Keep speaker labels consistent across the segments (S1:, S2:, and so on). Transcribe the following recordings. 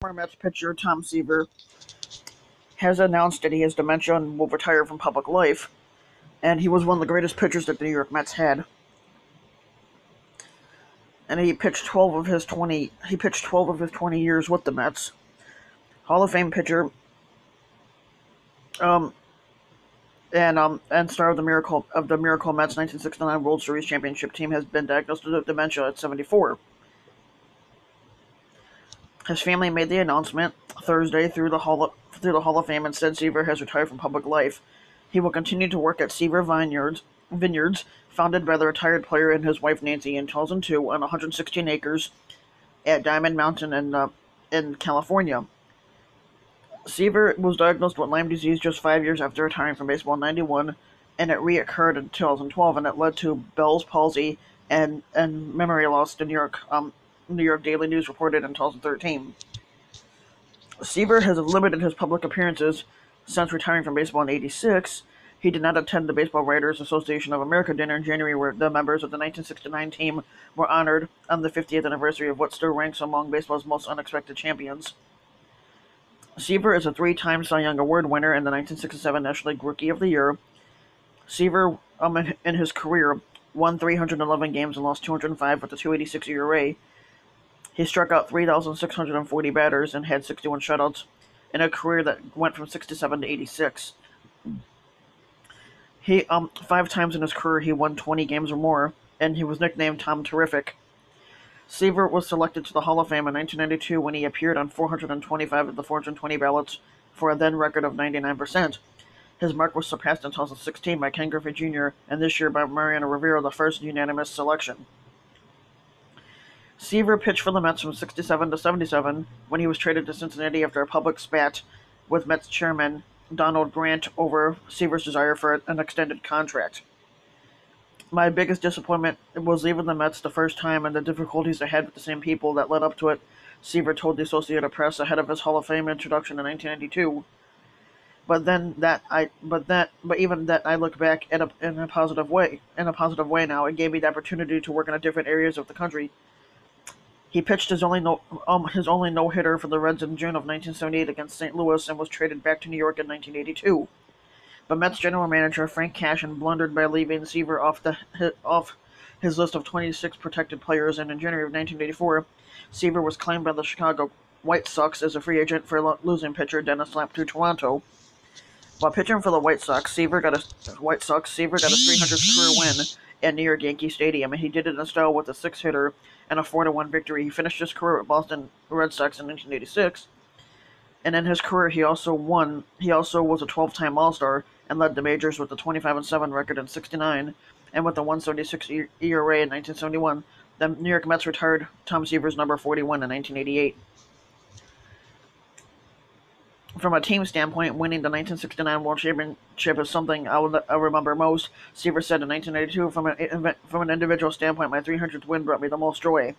S1: Former Mets pitcher Tom Seaver has announced that he has dementia and will retire from public life, and he was one of the greatest pitchers that the New York Mets had. And he pitched 12 of his 20 years with the Mets. Hall of Fame pitcher, um, and star of the Miracle Mets 1969 World Series championship team, has been diagnosed with dementia at 74. His family made the announcement Thursday through the Hall of Fame and said Seaver has retired from public life. He will continue to work at Seaver Vineyards, founded by the retired player and his wife Nancy in 2002, on 116 acres at Diamond Mountain in California. Seaver was diagnosed with Lyme disease just 5 years after retiring from baseball in '91, and it reoccurred in 2012, and it led to Bell's palsy and memory loss. The New York Daily News reported in 2013. Seaver has limited his public appearances since retiring from baseball in '86. He did not attend the Baseball Writers Association of America dinner in January, where the members of the 1969 team were honored on the 50th anniversary of what still ranks among baseball's most unexpected champions. Seaver is a three-time Cy Young Award winner and the 1967 National League Rookie of the Year. Seaver, in his career, won 311 games and lost 205 with a 2.86 ERA. He struck out 3,640 batters and had 61 shutouts in a career that went from 67 to 86. He 5 times in his career he won 20 games or more, and he was nicknamed Tom Terrific. Seaver was selected to the Hall of Fame in 1992 when he appeared on 425 of the 420 ballots for a then record of 99%. His mark was surpassed in 2016 by Ken Griffey Jr. and this year by Mariano Rivera, the first unanimous selection. Seaver pitched for the Mets from '67 to '77 when he was traded to Cincinnati after a public spat with Mets chairman Donald Grant over Seaver's desire for an extended contract. My biggest disappointment was leaving the Mets the first time and the difficulties I had with the same people that led up to it, Seaver told the Associated Press ahead of his Hall of Fame introduction in 1992. But even that, I look back in a positive way. In a positive way now, it gave me the opportunity to work in different areas of the country. He pitched his only no-hitter for the Reds in June of 1978 against St. Louis and was traded back to New York in 1982. But Mets general manager Frank Cashen blundered by leaving Seaver off his list of 26 protected players, and in January of 1984, Seaver was claimed by the Chicago White Sox as a free agent for losing pitcher Dennis Lapp to Toronto. While pitching for the White Sox, Seaver got a 300th career win at New York Yankee Stadium, and he did it in style with a 6-hitter and a 4-1 victory. He finished his career with Boston Red Sox in 1986, and in his career he also was a 12-time All-Star and led the majors with a 25-7 record in '69, and with a 1.76 ERA in 1971. The New York Mets retired Tom Seaver's number 41 in 1988. From a team standpoint, winning the 1969 World Championship is something I remember most, Seaver said in 1992. From an individual standpoint, my 300th win brought me the most joy.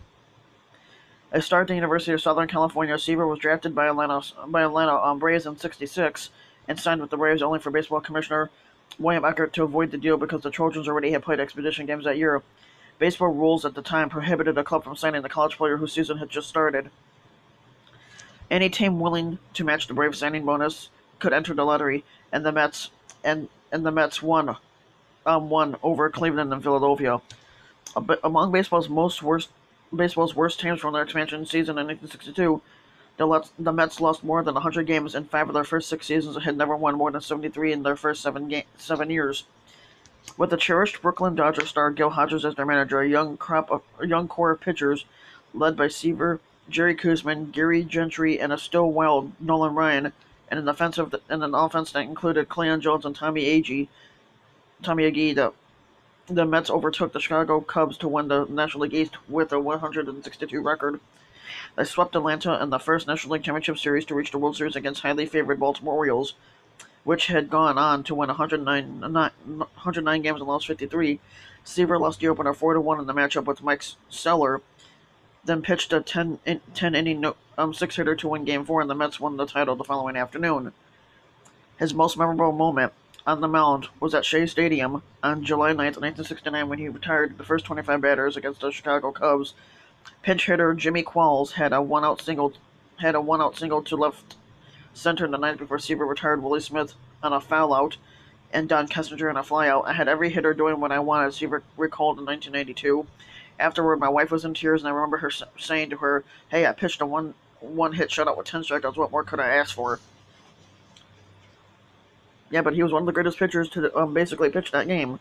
S1: A star at the University of Southern California, Seaver was drafted by Atlanta Braves in '66 and signed with the Braves only for baseball commissioner William Eckert to avoid the deal because the Trojans already had played exhibition games that year. Baseball rules at the time prohibited a club from signing the college player whose season had just started. Any team willing to match the Braves signing bonus could enter the lottery, and the Mets won over Cleveland and Philadelphia. Among baseball's worst teams from their expansion season in 1962, the Mets lost more than 100 games in 5 of their first 6 seasons and had never won more than 73 in their first 7 years. With the cherished Brooklyn Dodgers star Gil Hodges as their manager, a young core of pitchers led by Seaver, Jerry Koosman, Gary Gentry, and a still wild Nolan Ryan, and an offense that included Cleon Jones and Tommy Agee, the Mets overtook the Chicago Cubs to win the National League East with a 162 record. They swept Atlanta in the first National League Championship Series to reach the World Series against highly favored Baltimore Orioles, which had gone on to win 109 games and lost 53. Seaver lost the opener 4-1 in the matchup with Mike Seller, then pitched a 10-inning 6-hitter to win Game 4, and the Mets won the title the following afternoon. His most memorable moment on the mound was at Shea Stadium on July 9, 1969, when he retired the first 25 batters against the Chicago Cubs. Pinch hitter Jimmy Qualls had a one-out single had a one-out single to left center in the ninth before Seaver retired Willie Smith on a foul out and Don Kessinger on a flyout. I had every hitter doing what I wanted, Seaver recalled in 1992. Afterward, my wife was in tears, and I remember her saying to her, "Hey, I pitched a one-hit shutout with 10 strikeouts. What more could I ask for?" Yeah, but he was one of the greatest pitchers to basically pitch that game.